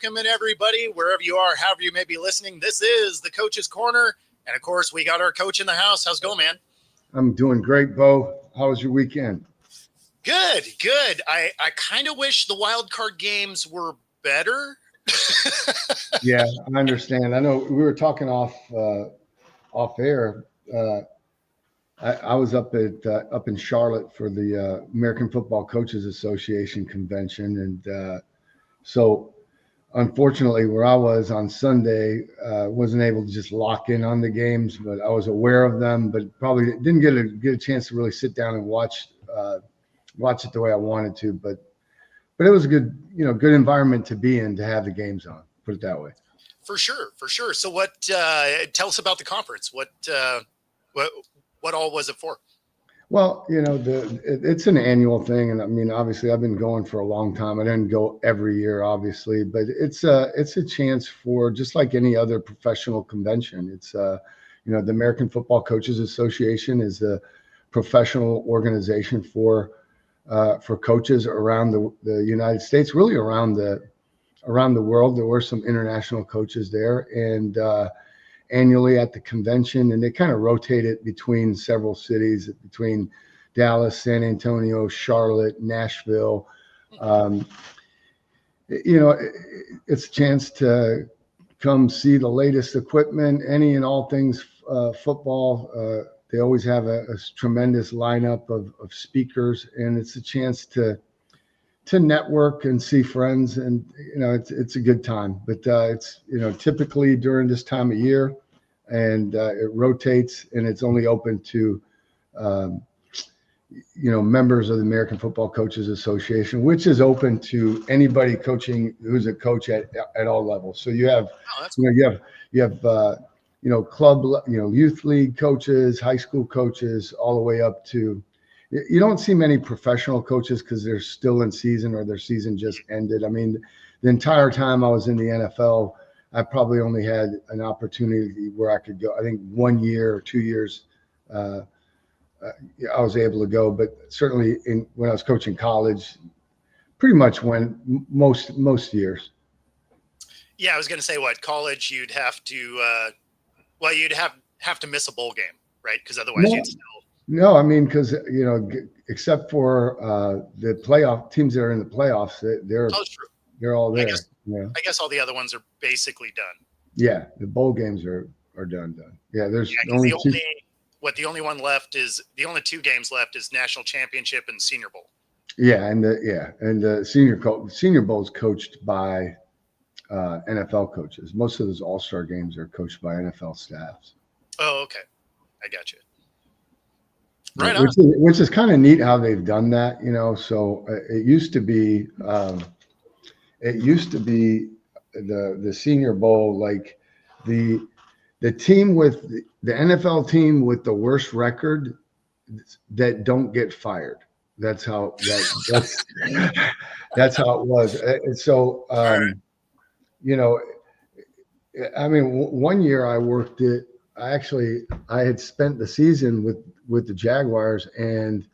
welcome in everybody, wherever you are, however you may be listening. This is the Coach's Corner. And of course, we got our coach in the house. How's it going, man? I'm doing great, Bo. How was your weekend? Good. I kind of wish the wild card games were better. Yeah, I understand. I know we were talking off air. I was up in Charlotte for the American Football Coaches Association convention, and so unfortunately, where I was on Sunday, wasn't able to just lock in on the games, but I was aware of them, but probably didn't get a chance to really sit down and watch it the way I wanted to. But it was a good environment to be in, to have the games on. Put it that way. For sure. So what? Tell us about the conference. What all was it for? Well, it's an annual thing, and I mean, obviously, I've been going for a long time. I didn't go every year, obviously, but it's a chance for, just like any other professional convention. It's the American Football Coaches Association is the professional organization for coaches around the United States, really around the world. There were some international coaches there, and annually at the convention, and they kind of rotate it between several cities, between Dallas, San Antonio, Charlotte, Nashville. It's a chance to come see the latest equipment, any and all things football. They always have a tremendous lineup of speakers, and it's a chance to network and see friends, and it's a good time. But it's typically during this time of year, and it rotates, and it's only open to members of the American Football Coaches Association, which is open to anybody coaching who's a coach at all levels. So you have club, youth league coaches, high school coaches, all the way up to. You don't see many professional coaches because they're still in season, or their season just ended. I mean, the entire time I was in the NFL, I probably only had an opportunity where I could go. I think 1 year or 2 years, I was able to go. But certainly when I was coaching college, pretty much went most years. Yeah, I was going to say, college you'd have to, you'd have to miss a bowl game, right? Because otherwise you'd still. No, I mean, because except for the playoff teams that are in the playoffs, they're all there. I guess all the other ones are basically done. Yeah, the bowl games are done. Yeah, there's only the only two games left is National Championship and Senior Bowl. Yeah, and the Senior Bowl is coached by NFL coaches. Most of those All-Star games are coached by NFL staffs. Oh, okay, I got you. Right, which is kind of neat how they've done that, So it used to be the Senior Bowl, like the team with the NFL team with the worst record that don't get fired. That's how that's how it was. And so I mean, 1 year I worked it. I had spent the season with the Jaguars, and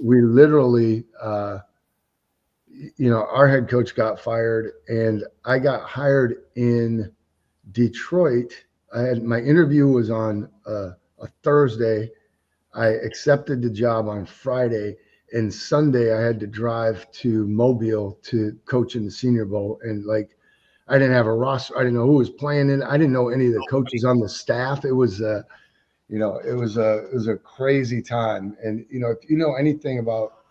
we literally, our head coach got fired, and I got hired in Detroit. My interview was on a Thursday. I accepted the job on Friday, and Sunday I had to drive to Mobile to coach in the Senior Bowl, and I didn't have a roster. I didn't know who was playing in. I didn't know any of the coaches on the staff. It was a crazy time. And if you know anything about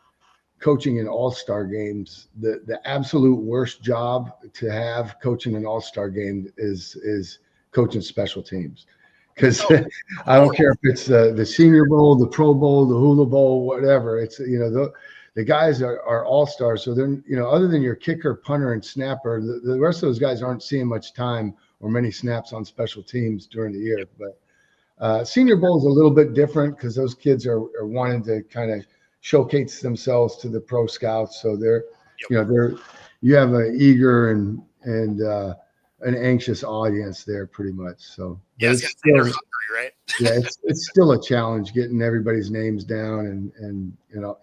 coaching in all-star games, the absolute worst job to have coaching an all-star game is coaching special teams. Because I don't care if it's the Senior Bowl, the Pro Bowl, the Hula Bowl, whatever. It's the guys are all-stars. So then, other than your kicker, punter, and snapper, the rest of those guys aren't seeing much time or many snaps on special teams during the year. But Senior Bowl is a little bit different because those kids are wanting to kind of showcase themselves to the pro scouts. So you have an eager and an anxious audience there, pretty much. So yeah, it's still hungry, right? Yeah, it's still a challenge getting everybody's names down and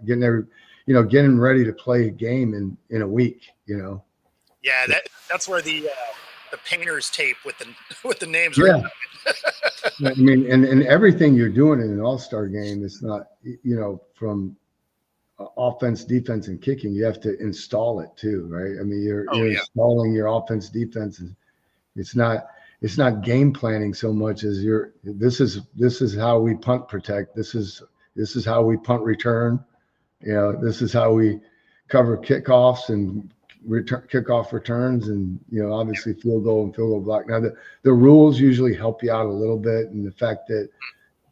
getting ready to play a game in a week. Yeah, that's where the painter's tape with the with the names Yeah. written. I mean, and everything you're doing in an all-star game, it's not, from offense, defense, and kicking, you have to install it too, right? I mean, Oh you're yeah. installing your offense, defense. It's not game planning so much as this is how we punt protect. This is how we punt return. This is how we cover kickoffs and kickoff returns, and obviously field goal and field goal block. Now the rules usually help you out a little bit, and the fact that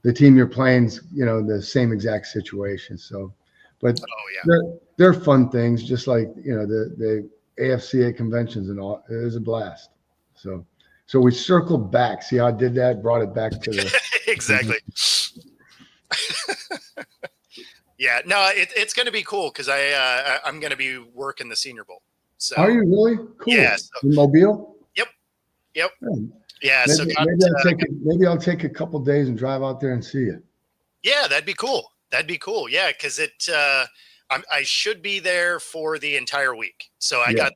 the team you're playing's the same exact situation. So, but Oh yeah. they're fun things, just like the AFCA conventions and all. It is a blast. So we circled back. See how I did that? Brought it back to the Exactly. Yeah, no, it's going to be cool because I'm going to be working the Senior Bowl. So Are you really? Cool. Yeah. So, in Mobile? Yep. Yeah. Maybe I'll take a couple days and drive out there and see you. Yeah, that'd be cool. Yeah, because I should be there for the entire week, so I got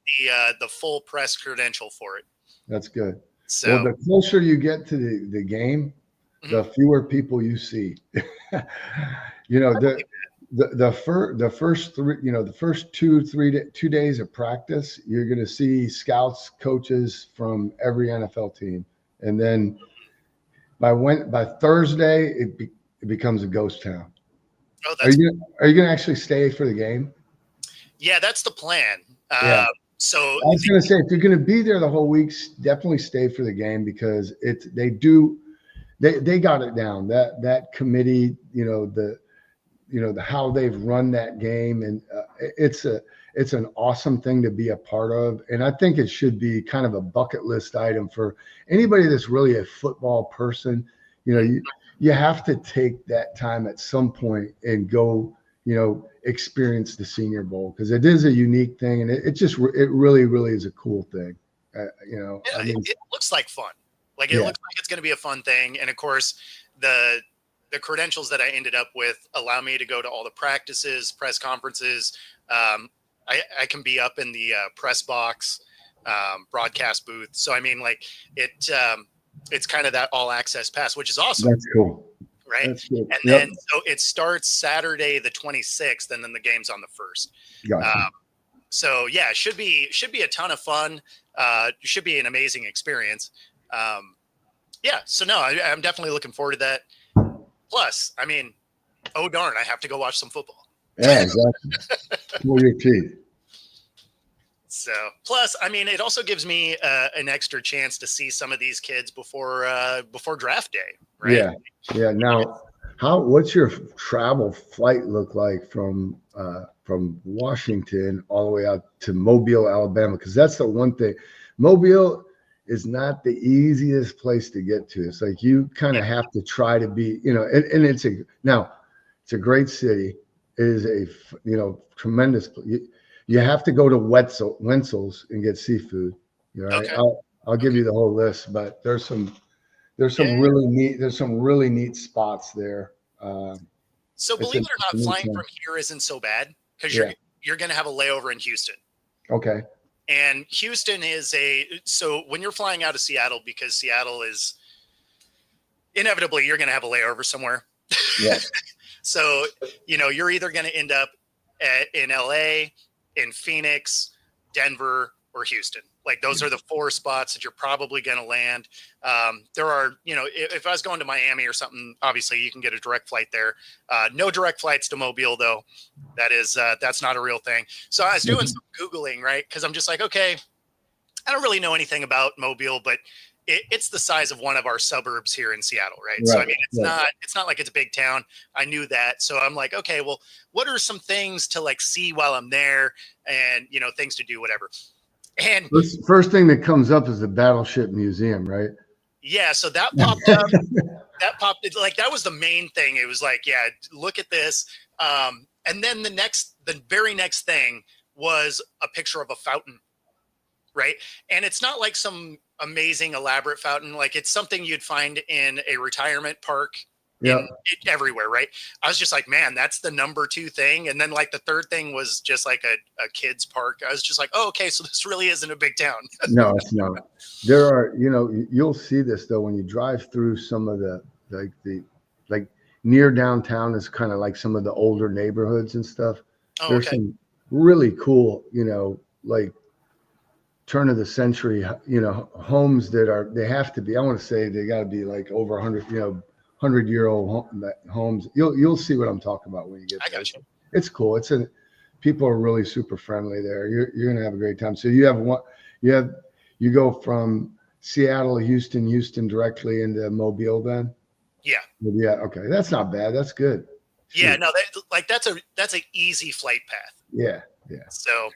the full press credential for it. That's good. So the closer you get to the game, the fewer people you see. The first three, the first 2 days of practice, you're going to see scouts, coaches from every NFL team, and then by Thursday, it becomes a ghost town. Oh, are you going to actually stay for the game? Yeah, that's the plan. Yeah. So I was going to say, if you're going to be there the whole week, definitely stay for the game, because they got it down. That committee, how they've run that game, and it's an awesome thing to be a part of. And I think it should be kind of a bucket list item for anybody that's really a football person. You have to take that time at some point and go, experience the Senior Bowl, because it is a unique thing, and it really, really is a cool thing. It looks like fun. Like it looks like it's going to be a fun thing, and of course, the credentials that I ended up with allow me to go to all the practices, press conferences. I can be up in the press box, broadcast booth. So I mean, like it's kind of that all access pass, which is awesome. That's cool. Right. That's cool. And then so it starts Saturday the 26th, and then the game's on the 1st. Gotcha. So yeah, it should be a ton of fun. It should be an amazing experience. Yeah. So no, I'm definitely looking forward to that. Plus, I mean, oh darn, I have to go watch some football. Yeah, exactly. Pull your teeth. So, plus, I mean, it also gives me an extra chance to see some of these kids before draft day, right? Yeah. Now, what's your travel flight look like from Washington all the way out to Mobile, Alabama? Because that's the one thing. Mobile is not the easiest place to get to. It's like you kind of have to try to be, and it's a great city. It is a tremendous. You have to go to Wenzel's and get seafood. Right? Okay. I'll give you the whole list, but there's some really neat spots there. So believe it or not, flying from here isn't so bad, because you're going to have a layover in Houston. Okay. And Houston is so when you're flying out of Seattle, because Seattle is inevitably, you're going to have a layover somewhere. Yeah. So, you're either going to end up in LA, in Phoenix, Denver, or Houston. Like those are the 4 spots that you're probably going to land. There are, if I was going to Miami or something, obviously you can get a direct flight there. No direct flights to Mobile though. That's not a real thing. So I was doing some Googling, right? Cause I'm just like, okay, I don't really know anything about Mobile, but it's the size of one of our suburbs here in Seattle, right? So I mean, it's not like it's a big town. I knew that. So I'm like, okay, well, what are some things to like see while I'm there, and things to do, whatever. And first thing that comes up is the Battleship Museum, right? Yeah, so that popped up. That was the main thing. It was like, yeah, look at this. And then the very next thing was a picture of a fountain, right? And it's not like some amazing elaborate fountain. Like it's something you'd find in a retirement park everywhere, right? I was just like, man, that's the number 2 thing. And then like the third thing was just like a kid's park. I was just like, oh, okay, so this really isn't a big town. No, it's not. There are, you'll see this though when you drive through some of the like near downtown is kind of like some of the older neighborhoods and stuff. Oh, There's okay. some really cool, like turn of the century, homes they have to be, I want to say they got to be like over 100, 100-year-old homes. You'll see what I'm talking about when you get there. I got you. It's cool. People are really super friendly there. You're going to have a great time. So you go from Seattle, Houston directly into Mobile then? Yeah. Yeah. Okay. That's not bad. That's good. Yeah. No, that's an easy flight path. Yeah. Yeah. So,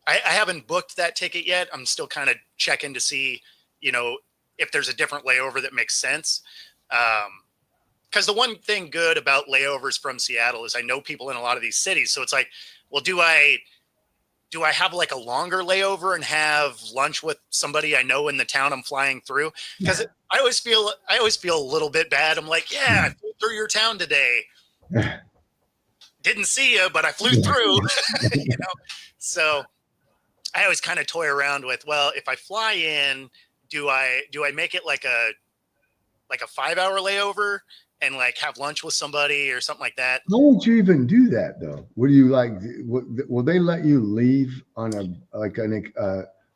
I haven't booked that ticket yet. I'm still kind of checking to see, if there's a different layover that makes sense. Because the one thing good about layovers from Seattle is I know people in a lot of these cities. So it's like, well, do I have like a longer layover and have lunch with somebody I know in the town I'm flying through? Because I always feel a little bit bad. I'm like, yeah, I flew through your town today. Didn't see you, but I flew through. So I always kind of toy around with, well, if I fly in, do I make it like a 5-hour layover and like have lunch with somebody or something like that? How would you even do that though? Would you will they let you leave on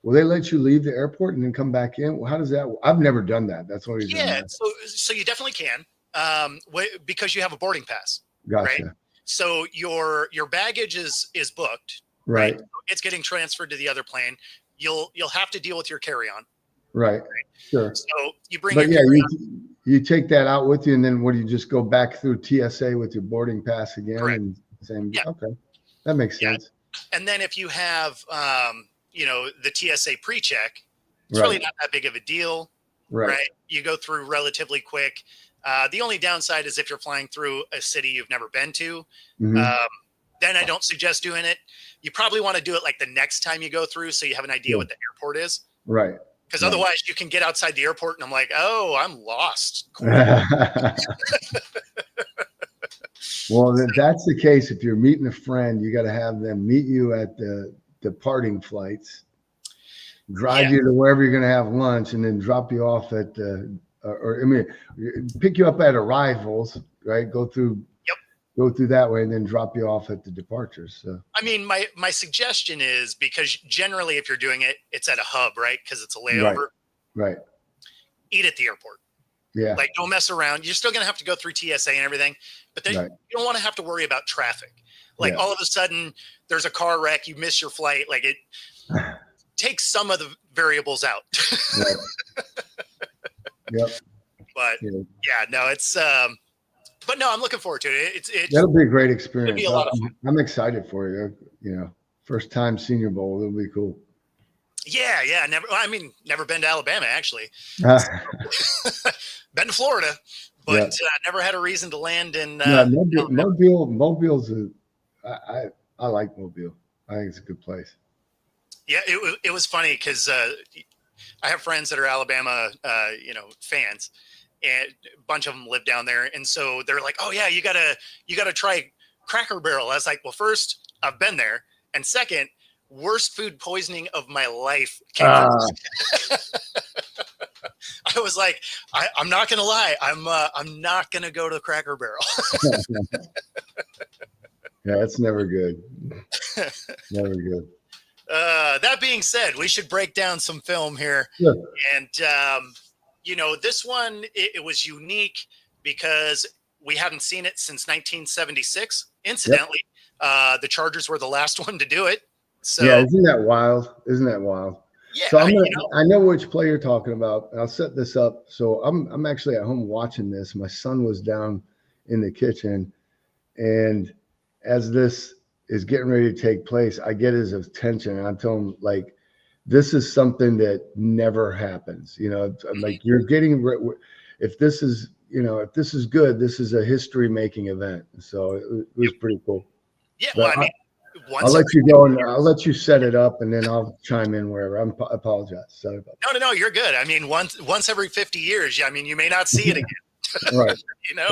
will they let you leave the airport and then come back in? How does that? I've never done that. That's what he's Yeah. So you definitely can, because you have a boarding pass. Gotcha. Right? So your baggage is booked. Right. So it's getting transferred to the other plane. You'll have to deal with your carry-on. Right. Sure. So you bring But your you take that out with you, and then what do you just go back through TSA with your boarding pass again? Correct. And same. Yeah. Okay. That makes sense. And then if you have the TSA pre-check, it's Right. really not that big of a deal. Right. You go through relatively quick. The only downside is if you're flying through a city you've never been to, Mhm. then I don't suggest doing it. You probably want to do it like the next time you go through, so you have an idea what the airport is. Right. Because otherwise you can get outside the airport and I'm like, oh, I'm lost. Cool. Well, if that's the case, if you're meeting a friend, you got to have them meet you at the departing flights, drive you to wherever you're going to have lunch, and then drop you off at pick you up at arrivals, right? Go through that way and then drop you off at the departures. So I mean, my suggestion is, because generally if you're doing it, it's at a hub, right? Because it's a layover. Right. Eat at the airport. Yeah. Like, don't mess around. You're still going to have to go through TSA and everything, but then you don't want to have to worry about traffic. Like all of a sudden there's a car wreck, you miss your flight. Like, it takes some of the variables out. Yep. But no, it's, but no, I'm looking forward to it. That'll be a great experience. It'll be a lot of fun. I'm excited for you. First time Senior Bowl. It'll be cool. Yeah. Never been to Alabama, actually. Been to Florida, but never had a reason to land in. Mobile's I like Mobile. I think it's a good place. Yeah, it was funny because I have friends that are Alabama, fans, and a bunch of them live down there, and so they're like, "Oh yeah, you gotta try Cracker Barrel." I was like, "Well, first, I've been there, and second, worst food poisoning of my life came from." I was like, I'm not gonna lie, I'm not gonna go to Cracker Barrel. Yeah, it's never good. Never good. That being said, we should break down some film here. Yeah. And, this one, it was unique because we haven't seen it since 1976. Incidentally, the Chargers were the last one to do it. So yeah, isn't that wild? Yeah, so I know which play you're talking about. I'll set this up. So I'm actually at home watching this. My son was down in the kitchen, and as this is getting ready to take place, I get his attention, and I tell him, like, this is something that never happens. Like, you're getting, if this is good, this is a history making event. So it was pretty cool. Yeah. But well, I'll let you go, and I'll let you set it up, and then I'll chime in wherever. I apologize. Sorry about that. No, you're good. I mean, once every 50 years, you may not see it again. Right. You know?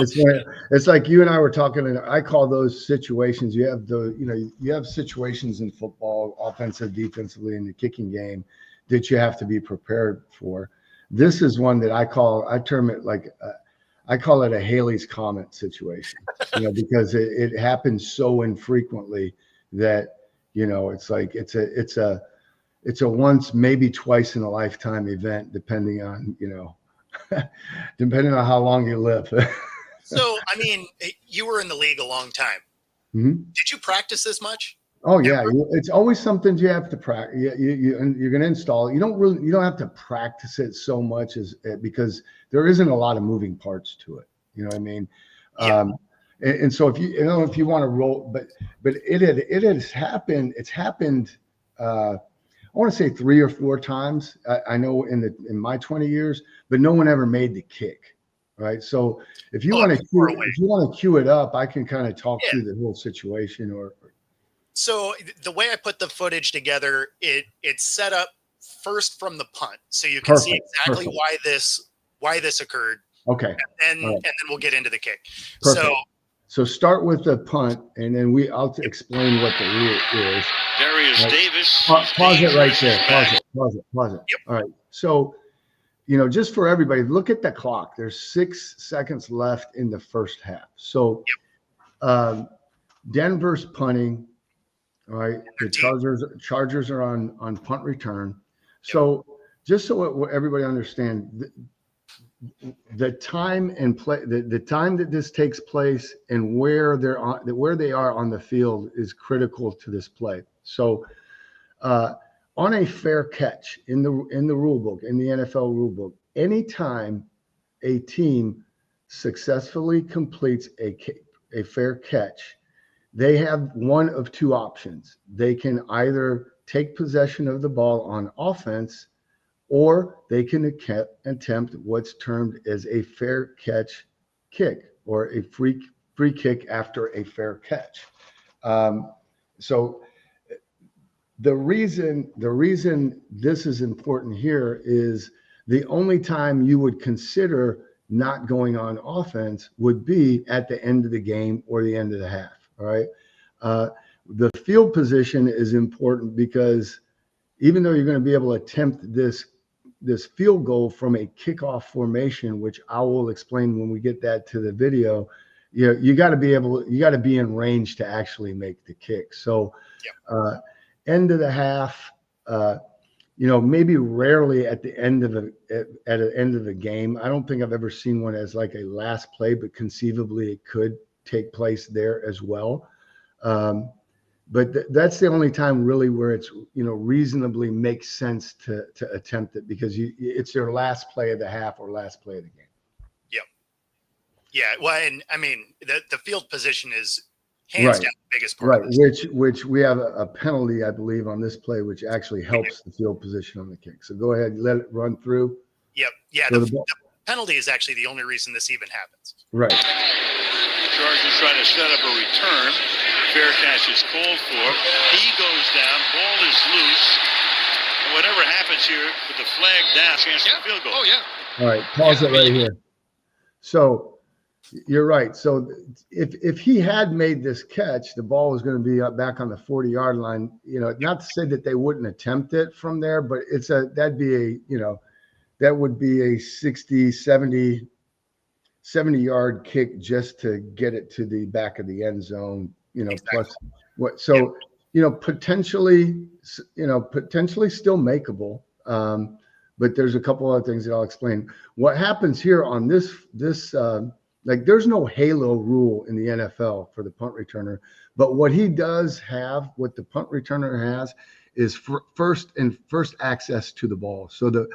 It's like you and I were talking, and I call those situations. You have you have situations in football, offensive, defensively, in the kicking game that you have to be prepared for. This is one that I term it like, I call it a Haley's Comet situation, because it happens so infrequently that, it's like, it's a once, maybe twice in a lifetime event, depending on, depending on how long you live. So, I mean, you were in the league a long time. Mm-hmm. Did you practice this much? Oh yeah, it's always something you have to practice. You're going to install it. You don't have to practice it so much because there isn't a lot of moving parts to it. You know what I mean? Yeah. And so if you want to roll, but it has happened. It's happened. I want to say 3 or 4 times. I know in my 20 years, but no one ever made the kick. Right. So if you want to cue it up, I can kind of talk through the whole situation So the way I put the footage together, it's set up first from the punt, so you can see exactly why this occurred. Okay. And then we'll get into the kick. Perfect. So start with the punt, and then I'll explain what the rule is. Darius Davis. Pause it right there. Pause it. Yep. All right. So, just for everybody, look at the clock. There's 6 seconds left in the first half. So, Denver's punting. All right. The Chargers are on punt return. So, just so everybody understands, the time and play, the time that this takes place and where they are on the field is critical to this play. So, on a fair catch in the rule book, in the NFL rule book, anytime a team successfully completes a fair catch, they have one of 2 options. They can either take possession of the ball on offense, or they can attempt what's termed as a fair catch kick, or a free kick after a fair catch. So the reason this is important here is the only time you would consider not going on offense would be at the end of the game or the end of the half. All right. The field position is important because even though you're going to be able to attempt this field goal from a kickoff formation, which I will explain when we get that to the video, you got to be in range to actually make the kick. So, end of the half, maybe rarely at the end of the game. I don't think I've ever seen one as like a last play, but conceivably it could take place there as well. But that's the only time really where it's, reasonably makes sense to attempt it, because it's their last play of the half or last play of the game. Yep. Yeah. Well, and I mean, the field position is hands down the biggest part. Right. Of this. Which we have a penalty, I believe, on this play, which actually helps the field position on the kick. So go ahead, let it run through. Yep. Yeah. The penalty is actually the only reason this even happens. Right. Chargers trying to set up a return. Fair catch is called for. He goes down. Ball is loose. And whatever happens here with the flag down, chance for field goal. Oh, yeah. All right. Pause it right here. So you're right. So if he had made this catch, the ball was going to be up back on the 40-yard line. Not to say that they wouldn't attempt it from there, but that would be a 60, 70-yard kick just to get it to the back of the end zone. Exactly. Plus what? So potentially still makeable. But there's a couple other things that I'll explain. What happens here on this there's no halo rule in the NFL for the punt returner, but what the punt returner has is first access to the ball. So the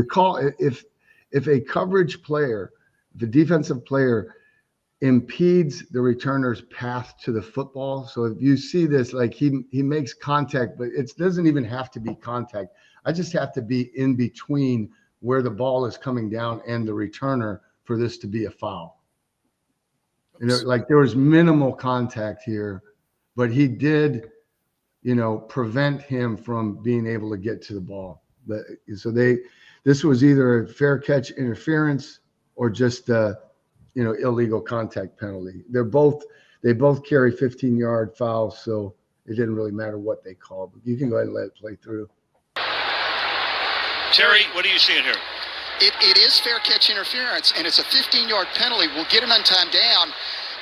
call, if a coverage player, the defensive player, impedes the returner's path to the football. So if you see this, like he makes contact, but it doesn't even have to be contact. I just have to be in between where the ball is coming down and the returner for this to be a foul. And there was minimal contact here, but he did, prevent him from being able to get to the ball. So this was either a fair catch interference or just illegal contact penalty. They both carry 15-yard fouls, so it didn't really matter what they called. But you can go ahead and let it play through. Terry, what are you seeing here? It is fair catch interference, and it's a 15-yard penalty. We'll get an untimed down,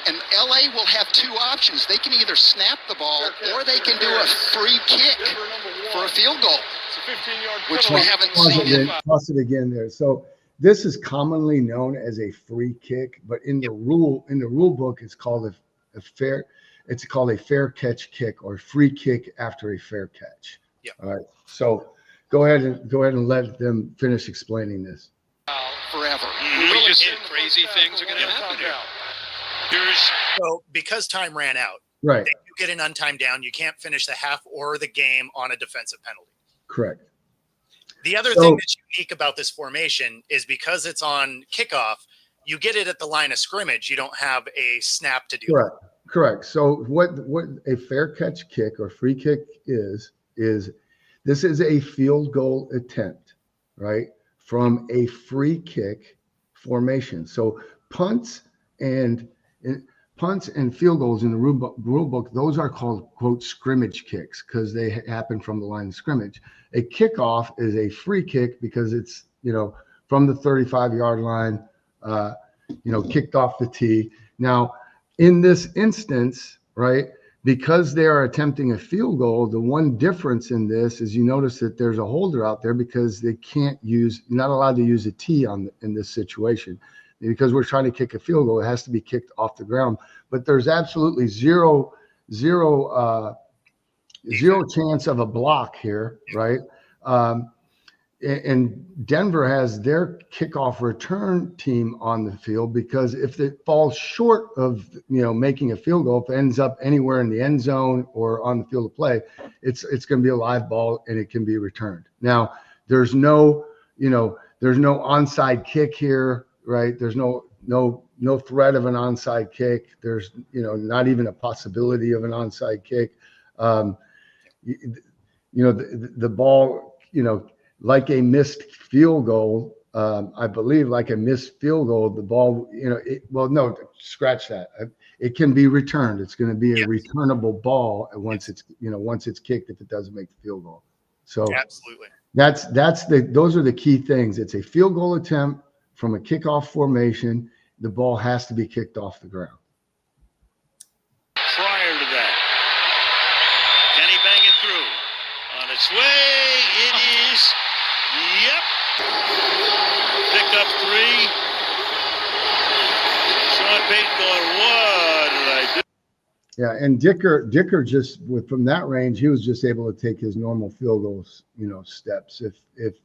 and LA will have two options. They can either snap the ball or they can do a free kick for a field goal, which we haven't seen yet. Toss it again there. So this is commonly known as a free kick, but in the rule book, it's called a fair catch kick or free kick after a fair catch. Yeah. All right. So go ahead and let them finish explaining this. Forever. We just crazy things are going to happen here. So because time ran out, Right. you get an untimed down, you can't finish the half or the game on a defensive penalty. Correct. The other thing that's unique about this formation is because it's on kickoff, you get it at the line of scrimmage. You don't have a snap to do. Correct. So what a fair catch kick or free kick is this is a field goal attempt, right, from a free kick formation. So punts and field goals in the rule book, those are called, quote, scrimmage kicks because they happen from the line of scrimmage. A kickoff is a free kick because it's, from the 35-yard line, kicked off the tee. Now, in this instance, right, because they are attempting a field goal, the one difference in this is you notice that there's a holder out there because you're not allowed to use a tee in this situation. Because we're trying to kick a field goal, it has to be kicked off the ground. But there's absolutely zero chance of a block here, right? And Denver has their kickoff return team on the field because if it falls short of making a field goal, if it ends up anywhere in the end zone or on the field of play, it's going to be a live ball and it can be returned. Now there's no onside kick here. Right. There's no threat of an onside kick. There's, not even a possibility of an onside kick. The ball, like a missed field goal, I believe like a missed field goal, the ball, no, scratch that. It can be returned. It's going to be a returnable ball once it's kicked if it doesn't make the field goal. So absolutely. Those are the key things. It's a field goal attempt from a kickoff formation. The ball has to be kicked off the ground. Prior to that, can he bang it through? On its way, it is. Yep. Picked up 3. Sean Payton going, what did I do? Yeah, and Dicker just from that range, he was just able to take his normal field goals, steps. If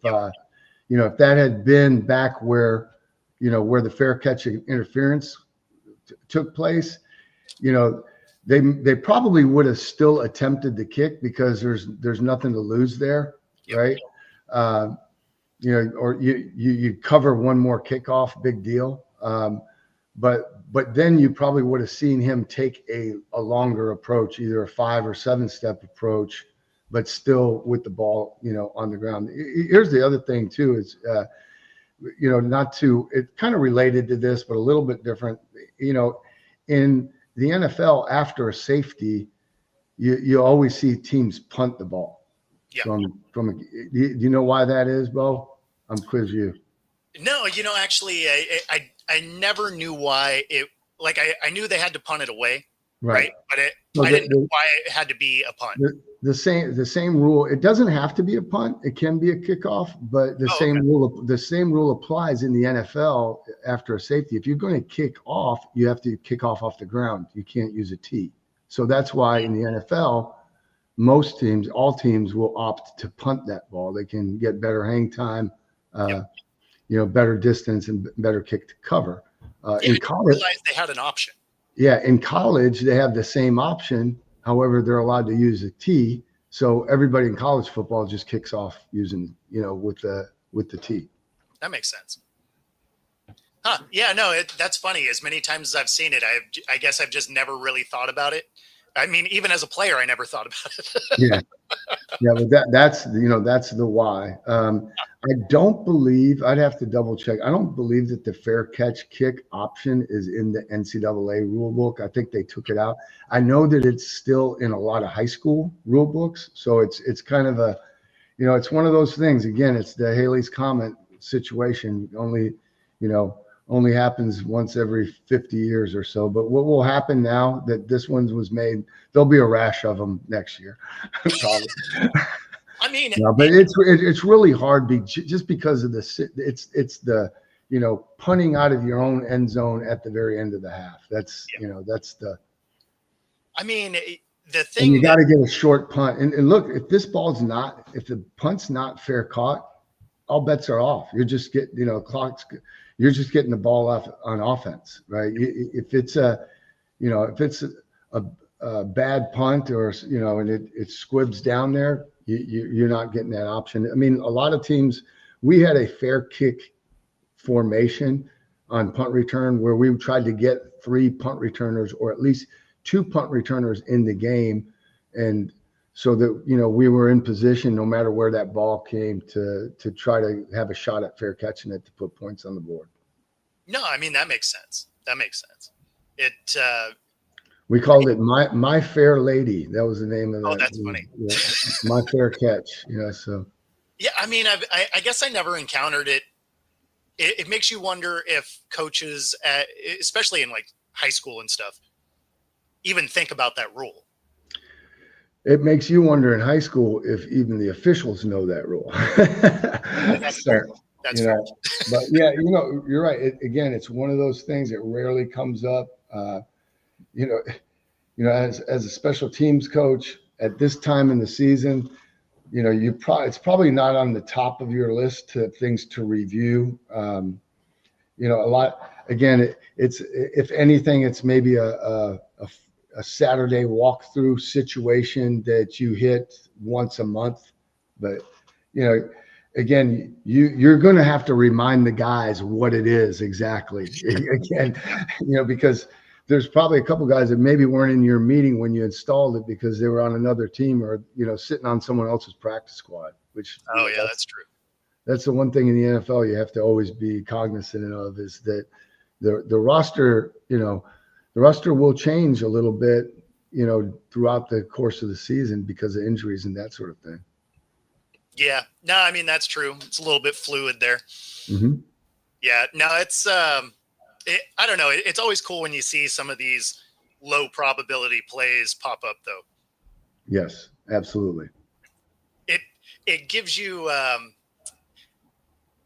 that had been back where the fair catch interference took place, they probably would have still attempted the kick because there's nothing to lose there, right? Or you cover one more kickoff, big deal. But then you probably would have seen him take a longer approach, either a 5 or 7 step approach, but still with the ball, on the ground. Here's the other thing too, is, it kind of related to this, but a little bit different, in the NFL after a safety, you always see teams punt the ball. Yeah. Do you know why that is, Bo? I'm quiz you. No, actually, I never knew why I knew they had to punt it away. Right. But I didn't know why it had to be a punt. The same rule. It doesn't have to be a punt. It can be a kickoff, but the same rule applies in the NFL after a safety. If you're going to kick off, you have to kick off the ground. You can't use a tee. So that's why in the NFL, all teams will opt to punt that ball. They can get better hang time, better distance and better kick to cover. In college, I realized they had an option. Yeah, in college they have the same option. However, they're allowed to use a tee. So everybody in college football just kicks off using, with the tee. That makes sense. Huh? Yeah, no, that's funny. As many times as I've seen it, I guess I've just never really thought about it. I mean, even as a player, I never thought about it. Yeah, but that's the why. I don't believe, I'd have to double check. I don't believe that the fair catch kick option is in the NCAA rule book. I think they took it out. I know that it's still in a lot of high school rule books. So it's kind of a, it's one of those things. Again, it's the Haley's Comet situation. Only happens once every 50 years or so. But what will happen now that this one was made, there'll be a rash of them next year. Probably. I mean, no, but it's really hard just because of it's the punting out of your own end zone at the very end of the half. That's that's the. I mean, the thing, and you got to get a short punt. And look, if the punt's not fair caught, all bets are off. You're just getting you're just getting the ball off on offense, right? If it's a bad punt or and it squibs down there. You're not getting that option. I mean, a lot of teams, we had a fair kick formation on punt return where we tried to get 3 punt returners or at least 2 punt returners in the game. And so that, we were in position no matter where that ball came to try to have a shot at fair catching it to put points on the board. No, I mean, that makes sense. We called it my Fair Lady. That was the name of that. Oh, that's funny. Yeah, My Fair Catch. So. Yeah, I mean, I guess I never encountered it. It makes you wonder if coaches, especially in like high school and stuff, even think about that rule. It makes you wonder in high school if even the officials know that rule. That's fair. That's fair. But yeah, you're right. It's one of those things that rarely comes up. As a special teams coach at this time in the season, it's probably not on the top of your list of things to review. A lot. Again, it's if anything, it's maybe a Saturday walkthrough situation that you hit once a month. But again, you're going to have to remind the guys what it is exactly. Again, because there's probably a couple guys that maybe weren't in your meeting when you installed it because they were on another team or, sitting on someone else's practice squad, which. Oh, yeah, that's true. That's the one thing in the NFL you have to always be cognizant of is that the roster, the roster will change a little bit, throughout the course of the season because of injuries and that sort of thing. Yeah, no, I mean, that's true. It's a little bit fluid there. Mm-hmm. Yeah, no, it's, I don't know. It's always cool when you see some of these low probability plays pop up, though. Yes, absolutely. It gives you,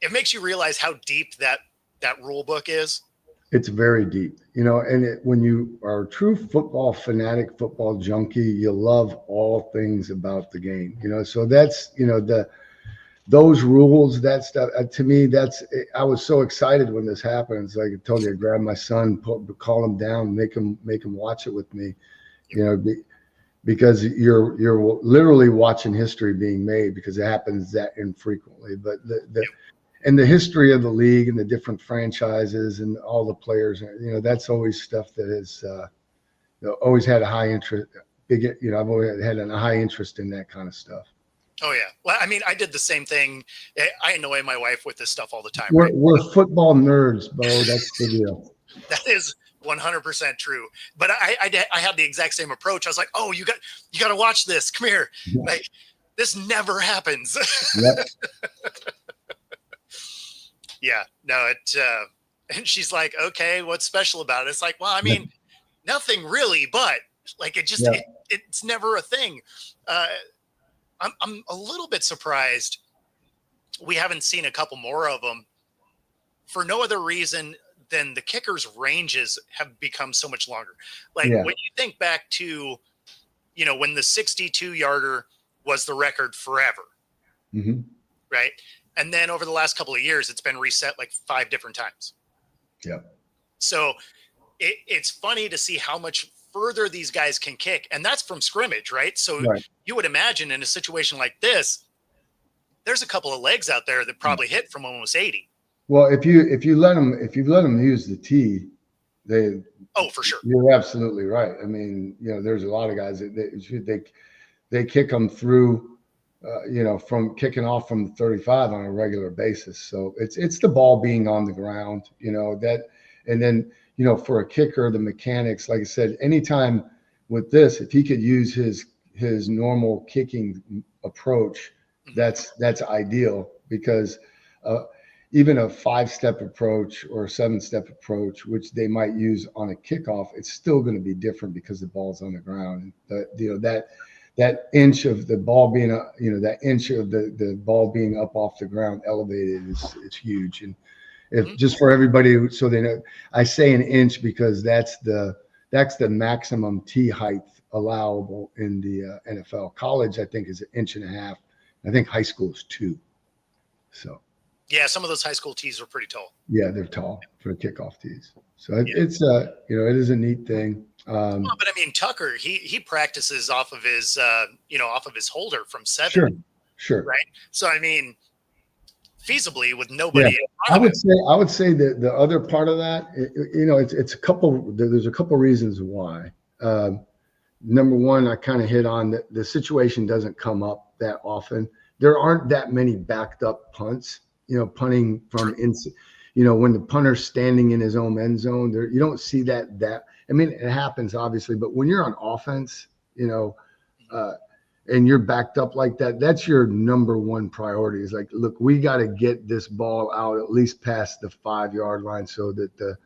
it makes you realize how deep that rule book is. It's very deep, and when you are a true football fanatic, football junkie, you love all things about the game, so that's, those rules, that stuff, to me, I was so excited when this happened. It's like I told you, I grabbed my son, call him down, make him watch it with me, because you're literally watching history being made because it happens that infrequently. But and the history of the league and the different franchises and all the players, that's always stuff that has always had a high interest. I've always had a high interest in that kind of stuff. Oh, yeah. Well, I mean, I did the same thing. I annoy my wife with this stuff all the time. We're football nerds, Bo. That's the deal. That is 100% true. But I had the exact same approach. I was like, oh, you got to watch this. Come here. Yeah. Like, this never happens. Yep. Yeah. No, and she's like, okay, what's special about it? It's like, well, I mean, nothing really, but like, it's never a thing. I'm a little bit surprised we haven't seen a couple more of them for no other reason than the kickers' ranges have become so much longer. Like when you think back to, when the 62-yarder was the record forever, right? And then over the last couple of years, it's been reset like 5 different times. Yeah. So it's funny to see how much further these guys can kick, and that's from scrimmage, right? So you would imagine in a situation like this, there's a couple of legs out there that probably hit from almost 80. Well, if you let them use the tee, for sure. You're absolutely right. I mean, there's a lot of guys that they kick them through from kicking off from the 35 on a regular basis. So it's the ball being on the ground, and then, for a kicker, the mechanics, like I said, anytime with this, if he could use his normal kicking approach, that's ideal, because even a 5-step approach or a 7-step approach, which they might use on a kickoff, it's still going to be different because the ball's on the ground. That inch of the ball being, that inch of the ball being up off the ground elevated is huge. And if just for everybody, so they know, I say an inch because that's the maximum tee height allowable in the NFL. College, I think, is 1.5 inches. I think high school is 2. So. Yeah, some of those high school tees are pretty tall. Yeah, they're tall for kickoff tees. So it is a neat thing. Well, but I mean, Tucker, he practices off of his holder from 7. Sure. Right. So, I mean, feasibly with nobody. Yeah. I would say that the other part of that, there's a couple reasons why. Number one, I kind of hit on that the situation doesn't come up that often. There aren't that many backed up punts, punting from inside. When the punter's standing in his own end zone, you don't see that. I mean, it happens obviously, but when you're on offense, and you're backed up like that, that's your number one priority. Is like, look, we got to get this ball out at least past the 5-yard line so that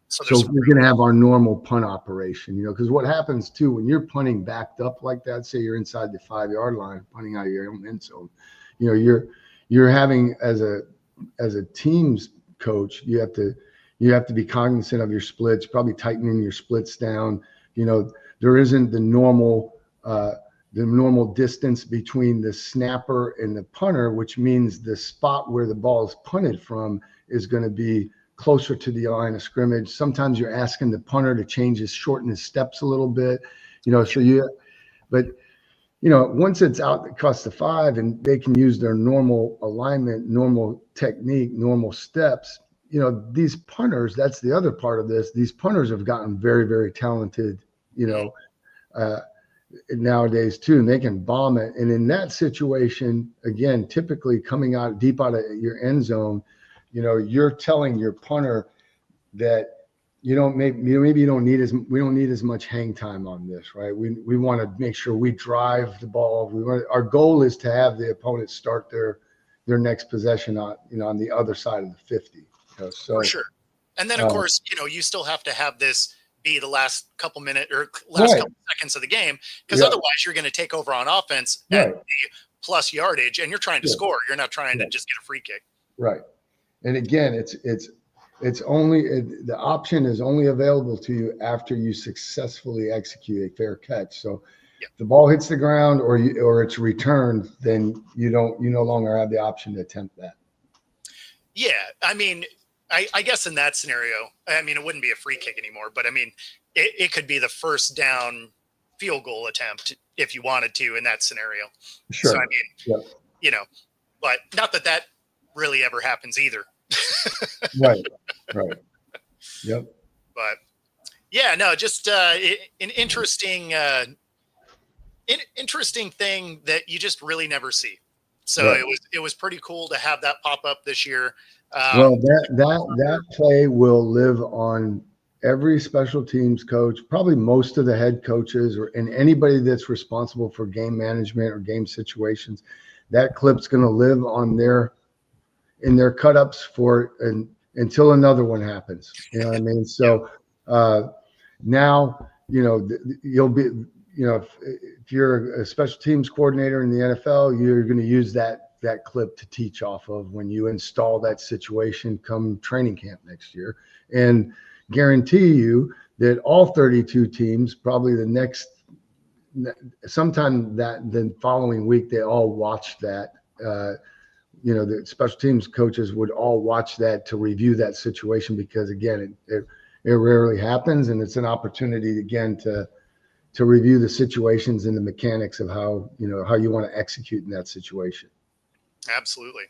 so we're going to have our normal punt operation, because what happens too, when you're punting backed up like that, say you're inside the 5-yard line, punting out of your own end zone, you're having, as a team's coach, you have to be cognizant of your splits, probably tightening your splits down. There isn't the normal distance between the snapper and the punter, which means the spot where the ball is punted from is going to be closer to the line of scrimmage. Sometimes you're asking the punter to shorten his steps a little bit, once it's out across the 5 and they can use their normal alignment, normal technique, normal steps, these punters, that's the other part of this. These punters have gotten very, very talented, nowadays too, and they can bomb it. And in that situation, again, typically coming out deep out of your end zone, you're telling your punter that we don't need as much hang time on this, right? We want to make sure we drive the ball. Our goal is to have the opponent start their next possession on the other side of the 50. For sure. And then of course, you still have to have this be the last couple minutes or couple seconds of the game, because otherwise you're going to take over on offense at the plus yardage, and you're trying to score. You're not trying to just get a free kick. Right. And again, it's only the option is only available to you after you successfully execute a fair catch. So if the ball hits the ground or it's returned, then you no longer have the option to attempt that. Yeah, I mean, I guess in that scenario, I mean, it wouldn't be a free kick anymore, but I mean, it could be the first down field goal attempt if you wanted to in that scenario. Sure. So, I mean, but not that really ever happens either. Right. Yep. But yeah, no, just an interesting thing that you just really never see. So it was pretty cool to have that pop up this year. Well, that play will live on every special teams coach, probably most of the head coaches, and anybody that's responsible for game management or game situations. That clip's going to live in their cut-ups until another one happens. You know what I mean? So now, you'll be, if you're a special teams coordinator in the NFL, you're going to use that clip to teach off of when you install that situation come training camp next year, and guarantee you that all 32 teams, probably sometime the following week, they all watch that. The special teams coaches would all watch that to review that situation, because again, it rarely happens, and it's an opportunity again to review the situations and the mechanics of how you want to execute in that situation. Absolutely.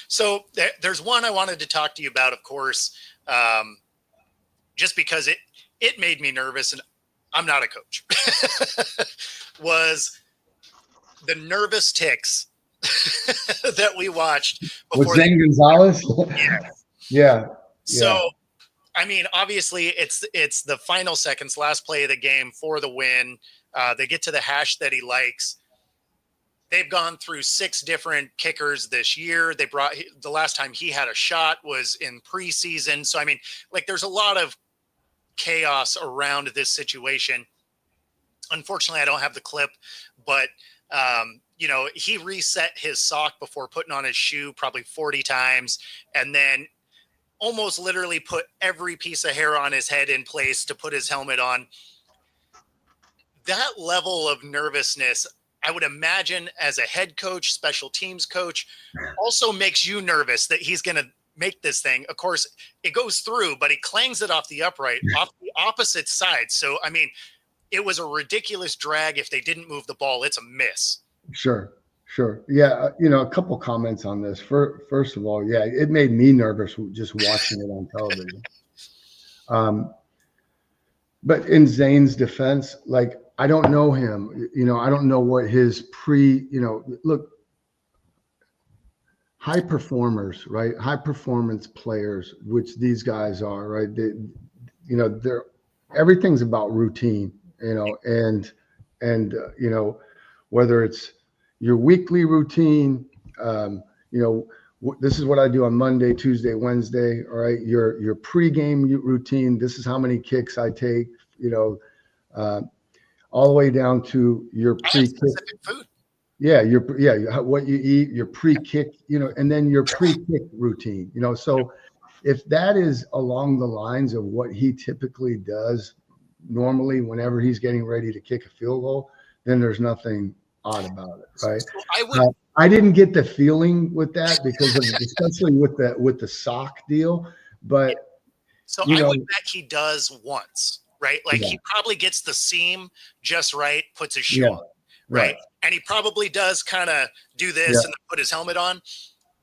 So there's one I wanted to talk to you about, of course, just because it made me nervous, and I'm not a coach, was the nervous ticks that we watched with before Zane Gonzalez. Yeah. So, I mean, obviously, it's the final seconds, last play of the game for the win. They get to the hash that he likes. They've gone through 6 different kickers this year. The last time he had a shot was in preseason. So, I mean, like, there's a lot of chaos around this situation. Unfortunately, I don't have the clip, but he reset his sock before putting on his shoe probably 40 times, and then almost literally put every piece of hair on his head in place to put his helmet on. That level of nervousness, I would imagine, as a head coach, special teams coach, also makes you nervous that he's going to make this thing. Of course, it goes through, but he clangs it off the upright, off the opposite side. So, I mean, it was a ridiculous drag. If they didn't move the ball, it's a miss. Sure. Yeah. A couple comments on this. First of all, yeah, it made me nervous just watching it on television. But in Zane's defense, like, I don't know him, I don't know what his look, high performers, right? High performance players, which these guys are, right? They're everything's about routine, and whether it's your weekly routine, this is what I do on Monday, Tuesday, Wednesday. All right. Your pregame routine. This is how many kicks I take, all the way down to your pre-kick food. Yeah. What you eat, your pre-kick, and then your pre-kick routine, so if that is along the lines of what he typically does normally, whenever he's getting ready to kick a field goal, then there's nothing odd about it, right? So I didn't get the feeling with that because of, especially with the sock deal, but so I would bet he does once, right? Like he probably gets the seam just right, puts his shoe on, right? And he probably does kind of do this and then put his helmet on.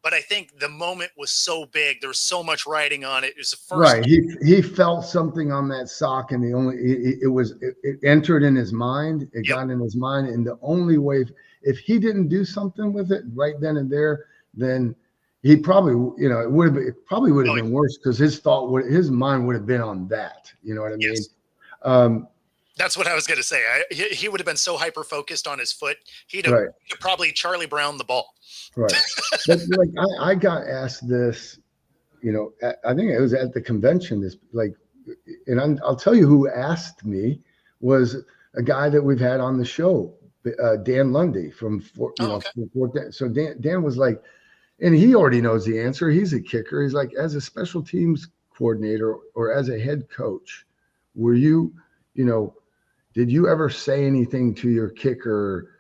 But I think the moment was so big, there was so much writing on it. It was the first. Right. He felt something on that sock, and it entered in his mind. It got in his mind, and the only way, if he didn't do something with it right then and there, then he probably, it probably would have been worse, because his mind would have been on that. You know what I mean? That's what I was going to say. He would have been so hyper focused on his foot, he'd have probably Charlie Brown the ball. Right. But like I got asked this, I think it was at the convention. And I'll tell you who asked me was a guy that we've had on the show, Dan Lundy from Fort. So Dan was like, and he already knows the answer. He's a kicker. He's like, as a special teams coordinator or as a head coach, were you, did you ever say anything to your kicker,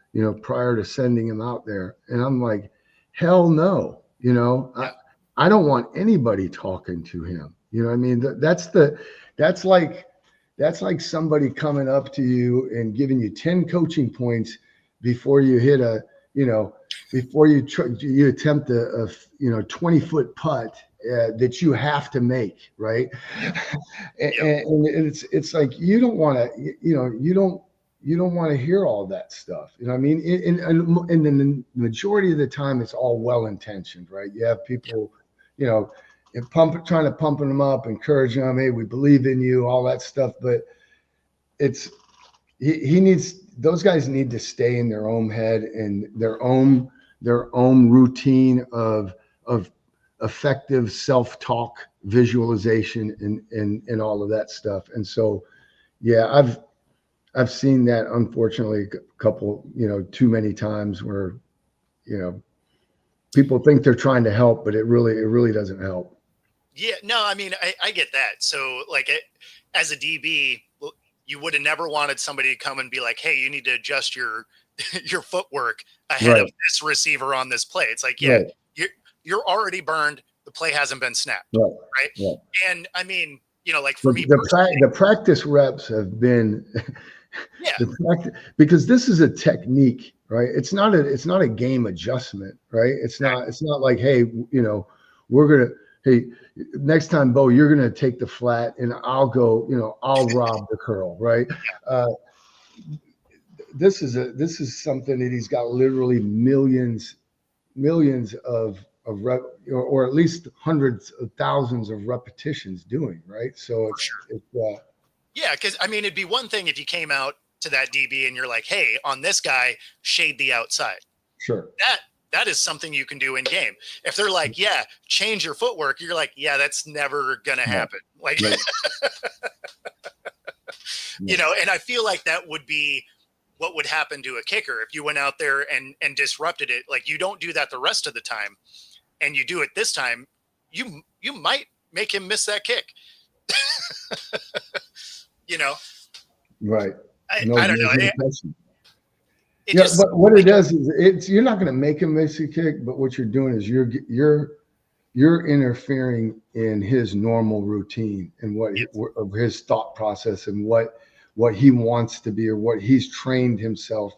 prior to sending him out there? And I'm like, hell no. I don't want anybody talking to him. You know what I mean? That's like somebody coming up to you and giving you 10 coaching points before you hit before you attempt a 20-foot putt that you have to make, right? And it's like, you don't want to, you don't want to hear all that stuff. You know what I mean? And then the majority of the time, it's all well-intentioned, right? You have people, trying to pump them up, encouraging them, hey, we believe in you, all that stuff. But those guys need to stay in their own head and their own routine of effective self-talk, visualization, and all of that stuff. And so, yeah, I've seen that, unfortunately, a couple, too many times where, people think they're trying to help, but it really doesn't help. Yeah, no, I mean, I get that. So like as a DB, you would have never wanted somebody to come and be like, hey, you need to adjust your footwork ahead of this receiver on this play. It's like, you're already burned. The play hasn't been snapped. Right. Yeah. And I mean, like for me, the practice reps have been, because this is a technique, right? It's not a game adjustment, right? It's not like, hey, hey, next time, Bo, you're going to take the flat and I'll go, I'll rob the curl, right? this is something that he's got literally millions of or at least hundreds of thousands of repetitions doing, right? So yeah, because I mean, it'd be one thing if you came out to that DB and you're like, hey, on this guy, shade the outside. Sure. That is something you can do in game. If they're like, yeah, change your footwork, you're like, yeah, that's never gonna happen. Like, Right. you know, and I feel like that would be what would happen to a kicker if you went out there and disrupted it. Like, you don't do that the rest of the time, and you do it this time, you might make him miss that kick. You know, right? I don't know. But what it does is you're not going to make him miss a kick, but what you're doing is you're interfering in his normal routine and of his thought process and what he wants to be or what he's trained himself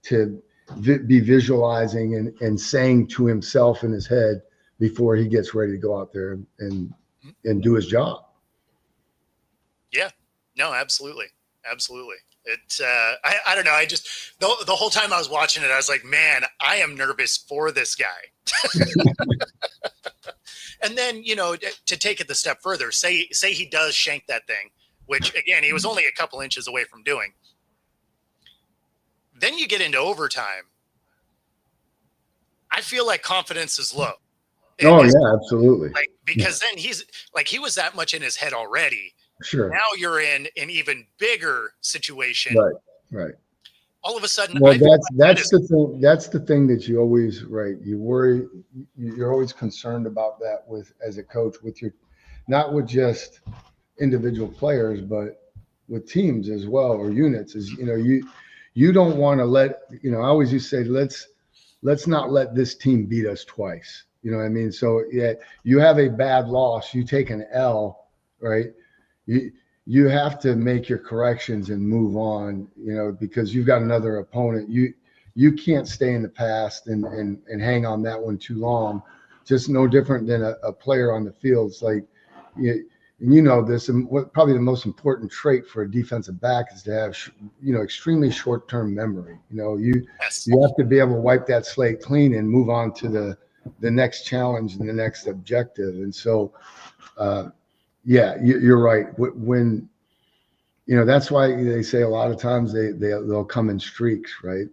to be visualizing and saying to himself in his head before he gets ready to go out there and do his job. Yeah, no, absolutely. It, I don't know. I just, the whole time I was watching it, I was like, man, I am nervous for this guy. And then, you know, to take it the step further, say he does shank that thing, which again, he was only a couple inches away from doing. Then you get into overtime. I feel like confidence is low. Oh yeah, absolutely. Like, because then he was that much in his head already. Sure. Now you're in an even bigger situation. Right. All of a sudden, well, that's the thing. That's the thing that you always, right? You worry. You're always concerned about that as a coach, not with just individual players, but with teams as well, or units. Is you don't want to let I always used to say let's not let this team beat us twice. You know what I mean? So yeah, you have a bad loss, you take an L, right? You have to make your corrections and move on, because you've got another opponent. You can't stay in the past and hang on that one too long. Just no different than a player on the field. It's like, this, and what probably the most important trait for a defensive back is to have, extremely short-term memory. You have to be able to wipe that slate clean and move on to the next challenge and the next objective. And so, yeah, you're right. When that's why they say a lot of times they'll come in streaks, right?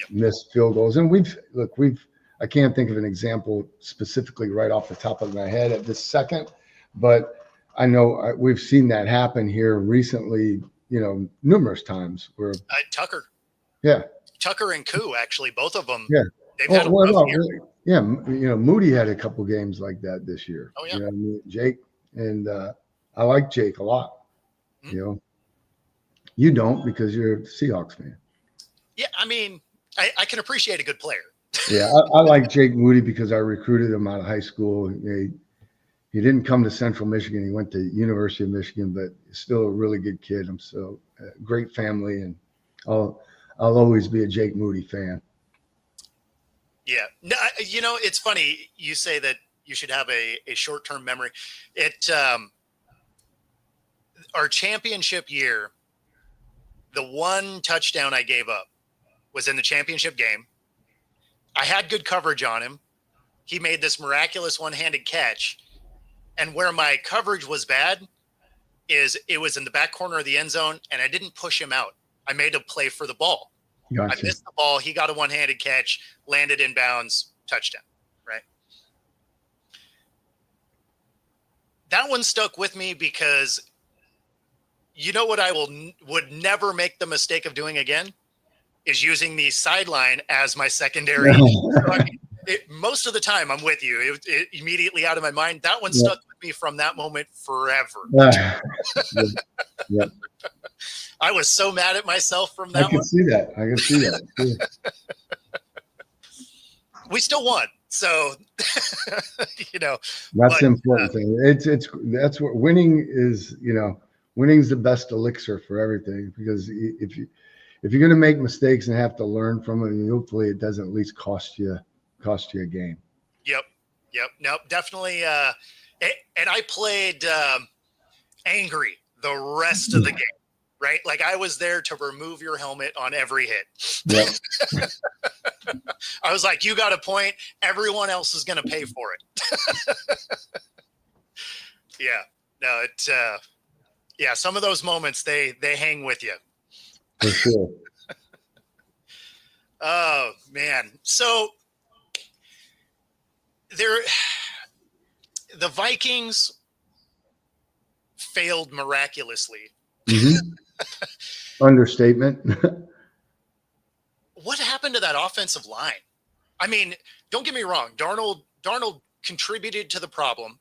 Missed field goals. And I can't think of an example specifically right off the top of my head at this second, but I know we've seen that happen here recently, numerous times where Tucker. Yeah. Tucker and Koo, actually, both of them. Yeah. They've had a rough year. Yeah. Moody had a couple games like that this year. Oh yeah. Jake. And I like Jake a lot. Mm-hmm. You don't, because you're a Seahawks fan. Yeah, I mean, I can appreciate a good player. Yeah, I like Jake Moody because I recruited him out of high school. He didn't come to Central Michigan. He went to University of Michigan, but still a really good kid. I'm so great family, and I'll always be a Jake Moody fan. Yeah, no, it's funny you say that. You should have a short-term memory. Our championship year, the one touchdown I gave up was in the championship game. I had good coverage on him. He made this miraculous one-handed catch. And where my coverage was bad is it was in the back corner of the end zone, and I didn't push him out. I made a play for the ball. Gotcha. I missed the ball. He got a one-handed catch, landed in bounds, touchdown. Right. That one stuck with me because what I would never make the mistake of doing again is using the sideline as my secondary. Most of the time I'm with you. It immediately out of my mind. That one stuck with me from that moment forever. Yeah. I was so mad at myself from that one. I can see that. Yeah. We still won. So, that's the important thing. That's what winning is. Winning's the best elixir for everything, because if you're going to make mistakes and have to learn from it, hopefully it doesn't at least cost you a game. Yep. No, definitely. And I played angry the rest of the game. right? Like I was there to remove your helmet on every hit. Yeah. I was like, you got a point. Everyone else is going to pay for it. Yeah. No, yeah, some of those moments, they hang with you. For sure. Oh, man. So the Vikings failed miraculously. Understatement. What happened to that offensive line? I mean, don't get me wrong. Darnold contributed to the problem,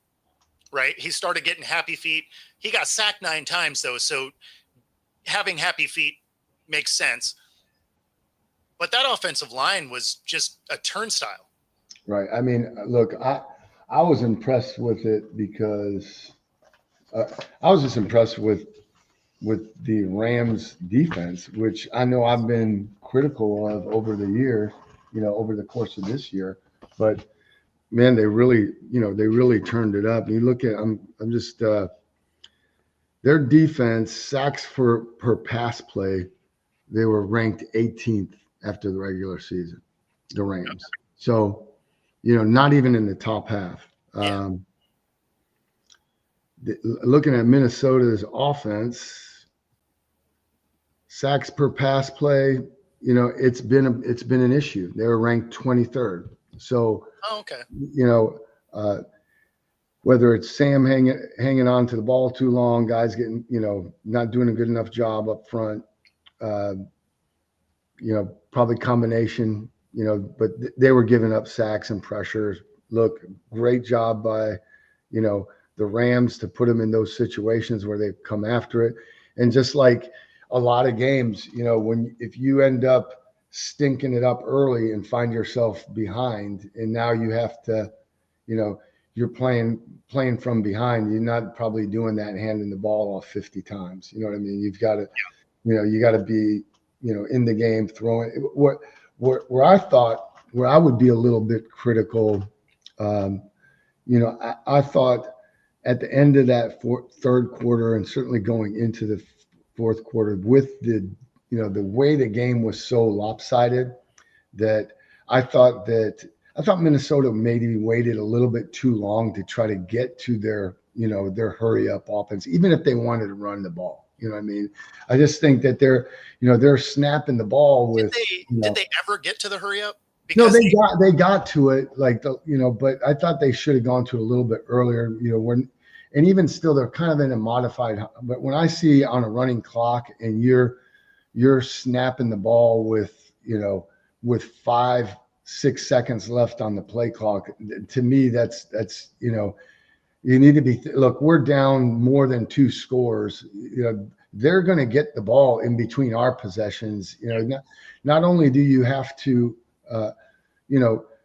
right? He started getting happy feet. He got sacked 9 times, though, so having happy feet makes sense. But that offensive line was just a turnstile. Right. I mean, look, I was impressed with it because I was just impressed with the Rams defense, which I know I've been critical of over the year, over the course of this year. But man, they really turned it up. You look at, I'm just their defense, sacks per pass play, they were ranked 18th after the regular season, the Rams. So, not even in the top half. Yeah. Looking at Minnesota's offense, sacks per pass play, it's been an issue. They were ranked 23rd. So, okay. Whether it's Sam hanging on to the ball too long, guys getting, not doing a good enough job up front, probably combination, but they were giving up sacks and pressures. Look, great job by, the Rams to put them in those situations where they come after it. And just like a lot of games, if you end up stinking it up early and find yourself behind, and now you have to, you're playing from behind, you're not probably doing that and handing the ball off 50 times. You know what I mean? You've got to, you got to be, in the game throwing. Where I would be a little bit critical, I thought at the end of that third quarter and certainly going into the fourth quarter with the way the game was so lopsided that I thought Minnesota maybe waited a little bit too long to try to get to their hurry up offense, even if they wanted to run the ball. You know what I mean? I just think that they're snapping the ball with. Did they ever get to the hurry up? Because they got to it but I thought they should have gone to it a little bit earlier. And even still, they're kind of in a modified. But when I see on a running clock and you're snapping the ball with 5-6 seconds left on the play clock, to me that's you need to be. Look, we're down more than 2 scores. They're going to get the ball in between our possessions. Not only do you have to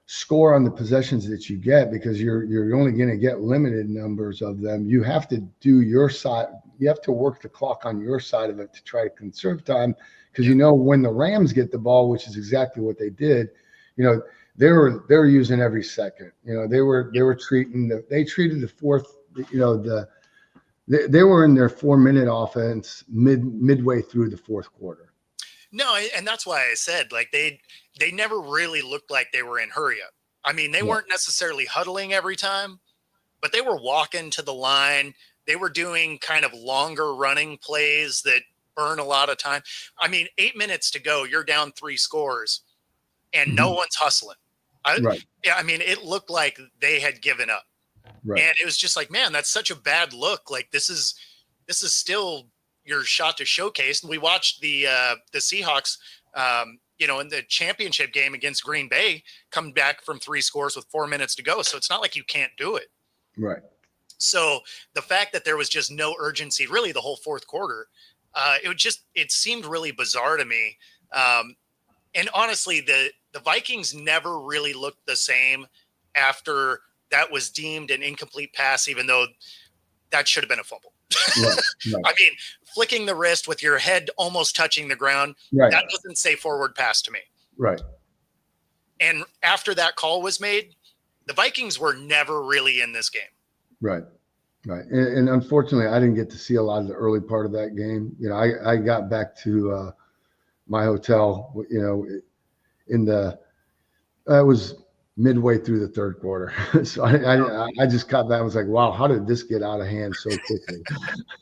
score on the possessions that you get, because you're only going to get limited numbers of them. You have to do your side. You have to work the clock on your side of it to try to conserve time, because when the Rams get the ball, which is exactly what they did, they were using every second. They treated the fourth. They were in their 4-minute offense midway through the fourth quarter. No, and that's why I said, like, they never really looked like they were in hurry up. I mean, they weren't necessarily huddling every time, but they were walking to the line. They were doing kind of longer running plays that burn a lot of time. I mean, 8 minutes to go, you're down 3 scores, and no one's hustling. Right. Yeah, I mean, it looked like they had given up. Right. And it was just like, man, that's such a bad look. Like, this is still your shot to showcase. And we watched the Seahawks, in the championship game against Green Bay, come back from 3 scores with 4 minutes to go. So it's not like you can't do it. Right. So the fact that there was just no urgency, really the whole fourth quarter, it seemed really bizarre to me. And honestly, the Vikings never really looked the same after that was deemed an incomplete pass, even though that should have been a fumble. Right. I mean, flicking the wrist with your head almost touching the ground, that doesn't say forward pass to me. Right. And after that call was made, the Vikings were never really in this game. Right. Right. And unfortunately, I didn't get to see a lot of the early part of that game. You know, I got back to my hotel, you know, I was midway through the third quarter. So I just got back. I was like, wow, how did this get out of hand so quickly?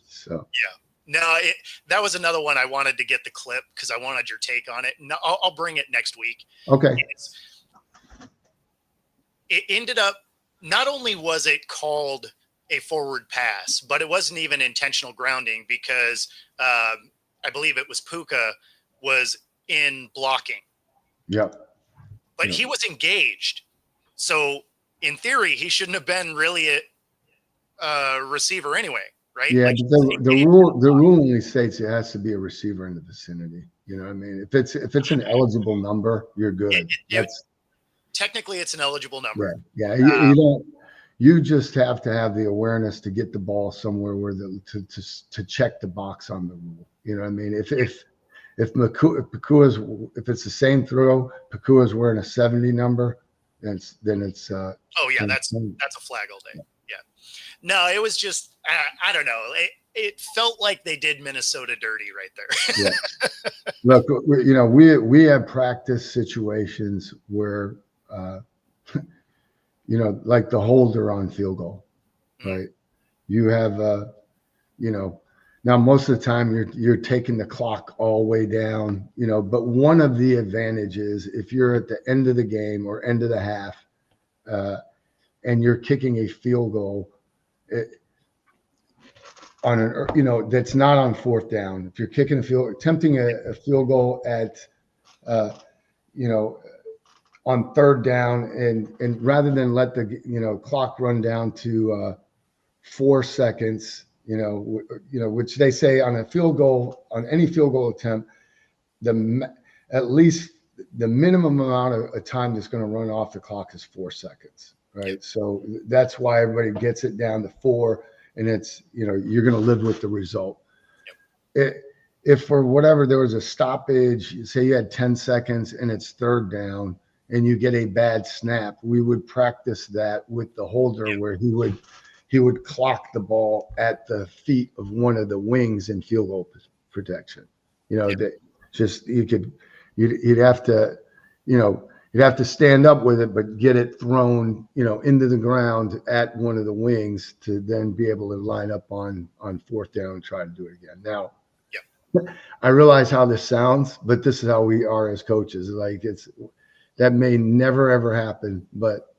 So, yeah. No, that was another one I wanted to get the clip because I wanted your take on it. No, I'll bring it next week. okay. It ended up, not only was it called a forward pass, but it wasn't even intentional grounding because I believe it was Puka was in blocking. Yep. But he was engaged. So in theory, he shouldn't have been really a receiver anyway, right? Yeah, like, but the rule only states it has to be a receiver in the vicinity. You know what I mean? If it's an eligible number, you're good. Technically it's an eligible number. Yeah. You don't. You just have to have the awareness to get the ball somewhere where to check the box on the rule. You know what I mean? If it's the same throw, Pakua's wearing a 70 number, then it's oh yeah, that's a flag all day. Yeah. No, it was just I don't know. It felt like they did Minnesota dirty right there. Yeah. Look, you know, we have practice situations where you know, like the holder on field goal, right? You have, you know, now most of the time you're taking the clock all the way down, you know, but one of the advantages, if you're at the end of the game or end of the half, and you're kicking a field goal on an, you know, that's not on fourth down. If you're kicking attempting a field goal at, you know, on third down and rather than let the, you know, clock run down to 4 seconds, you know, which they say on a field goal, on any field goal attempt, at least the minimum amount of time that's going to run off the clock is 4 seconds, right? So that's why everybody gets it down to 4, and it's, you know, you're going to live with the result. If for whatever there was a stoppage, say you had 10 seconds and it's third down, and you get a bad snap, we would practice that with the holder where he would clock the ball at the feet of one of the wings in field goal protection. You know, that just you'd have to, you know, you'd have to stand up with it, but get it thrown, you know, into the ground at one of the wings to then be able to line up on fourth down and try to do it again. Now, I realize how this sounds, but this is how we are as coaches. Like that may never, ever happen, but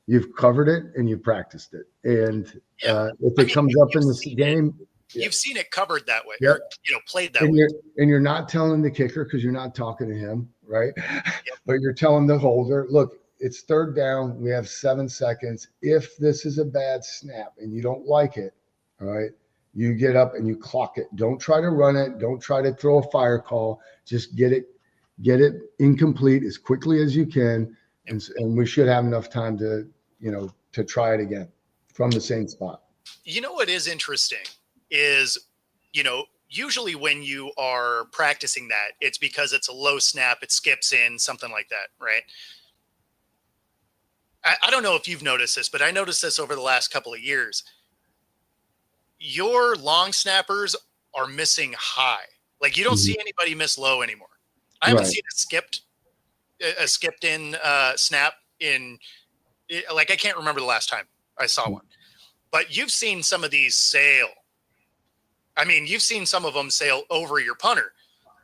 you've covered it and you've practiced it. And if it comes up in this game, you've seen it covered that way, or, you know, played that and way. You're not telling the kicker because you're not talking to him, right? But you're telling the holder, look, it's third down. We have 7 seconds. If this is a bad snap and you don't like it, all right, you get up and you clock it. Don't try to run it. Don't try to throw a fire call. Just get it incomplete as quickly as you can. And we should have enough time to, you know, to try it again from the same spot. You know what is interesting is, you know, usually when you are practicing that, it's because it's a low snap, it skips in, something like that, right? I don't know if you've noticed this, but I noticed this over the last couple of years. Your long snappers are missing high. Like you don't see anybody miss low anymore. I haven't seen a skipped in snap in, like, I can't remember the last time I saw one, but you've seen some of these sail. I mean, you've seen some of them sail over your punter.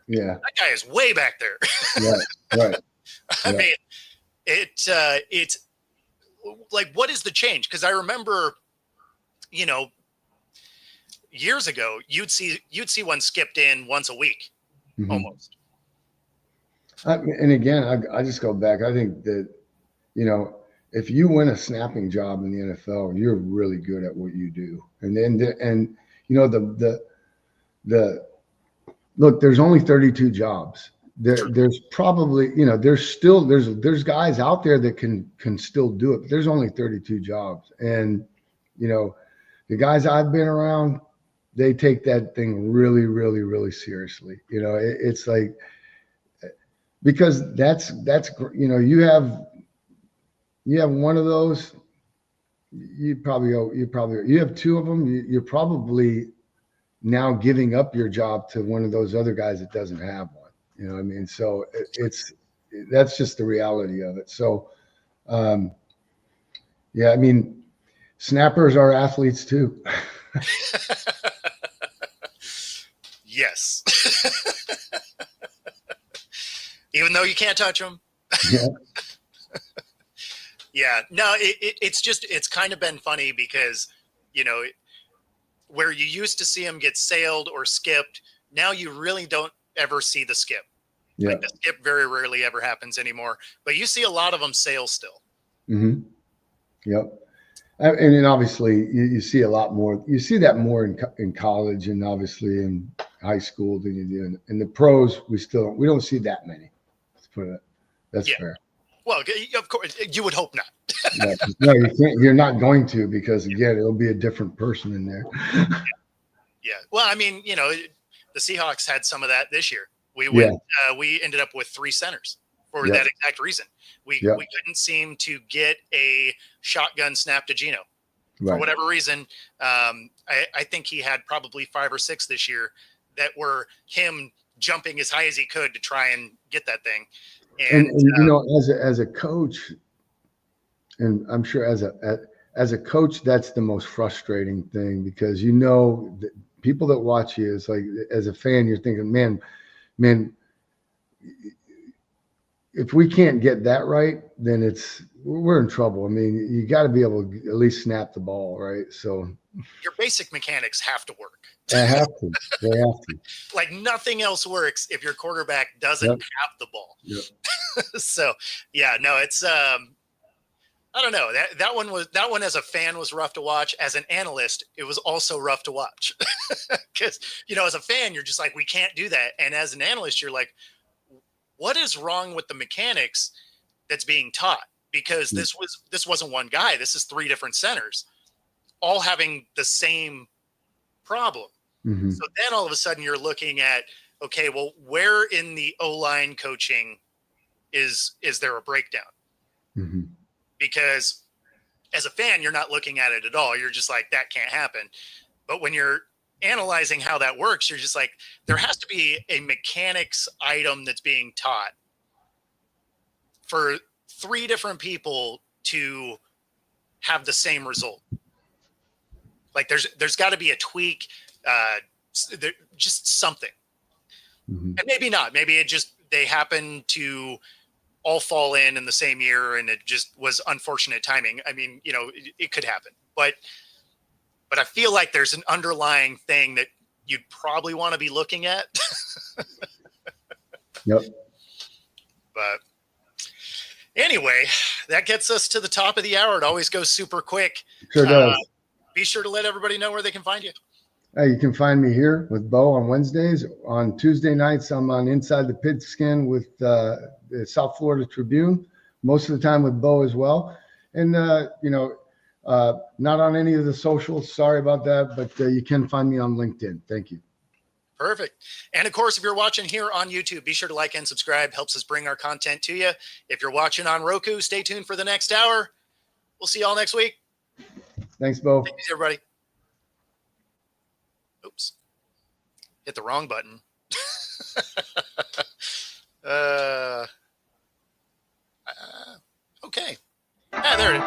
Yeah. That guy is way back there. Right. I mean, it's like, what is the change? Because I remember, you know, years ago, you'd see one skipped in once a week, almost. And again, I just go back. I think that, you know, if you win a snapping job in the NFL, you're really good at what you do. And you know, the look, there's only 32 jobs. There's probably, you know, there's guys out there that can still do it, but there's only 32 jobs. And, you know, the guys I've been around, they take that thing really, really, really seriously. You know, it's like, because that's, you know, you have one of those, you have two of them. You're probably now giving up your job to one of those other guys that doesn't have one. You know what I mean? So that's just the reality of it. So, yeah, I mean, snappers are athletes too. Yes. Even though you can't touch them. Yeah. Yeah. No, it's kind of been funny because, you know, where you used to see them get sailed or skipped, now you really don't ever see the skip. Yeah. Like the skip very rarely ever happens anymore, but you see a lot of them sail still. Mm-hmm. Yep. And then obviously you see a lot more. You see that more in college and obviously in high school than you do in the pros. We don't see that many. Let's put it. That's fair. Well, of course, you would hope not. No, you can't. You're not going to, because again, it'll be a different person in there. Yeah. Well, I mean, you know, the Seahawks had some of that this year. We ended up with 3 centers for that exact reason. We couldn't seem to get a shotgun snap to Geno for whatever reason. I think he had probably 5 or 6 this year that were him jumping as high as he could to try and get that thing. And you know, as a coach, and I'm sure as a coach, that's the most frustrating thing, because you know, that people that watch you, is like, as a fan, you're thinking, man, if we can't get that right, then we're in trouble. I mean, you got to be able to at least snap the ball, right? So your basic mechanics have to work. They have to. Like nothing else works if your quarterback doesn't have the ball. Yep. So yeah, no, it's I don't know. That one as a fan was rough to watch. As an analyst, it was also rough to watch. Because, you know, as a fan, you're just like, we can't do that. And as an analyst, you're like, what is wrong with the mechanics that's being taught? Because this wasn't one guy. This is 3 different centers all having the same problem. Mm-hmm. So then all of a sudden you're looking at, okay, well, where in the O-line coaching is there a breakdown? Mm-hmm. Because as a fan, you're not looking at it at all. You're just like, that can't happen. But when you're analyzing how that works, you're just like, there has to be a mechanics item that's being taught for 3 different people to have the same result. Like there's got to be a tweak, just something. Mm-hmm. And maybe not. Maybe they happen to all fall in the same year, and it just was unfortunate timing. I mean, you know, it could happen, but I feel like there's an underlying thing that you'd probably want to be looking at. Yep. But anyway, that gets us to the top of the hour. It always goes super quick. Sure does. Be sure to let everybody know where they can find you. You can find me here with Bo on Wednesdays. On Tuesday nights, I'm on Inside the Pigskin with the South Florida Tribune, most of the time with Bo as well. And, you know, not on any of the socials. Sorry about that, but you can find me on LinkedIn. Thank you. Perfect. And of course, if you're watching here on YouTube, be sure to like and subscribe. Helps us bring our content to you. If you're watching on Roku, stay tuned for the next hour. We'll see you all next week. Thanks, Bo. Thanks, everybody. Oops. Hit the wrong button. Okay. Ah, there it is.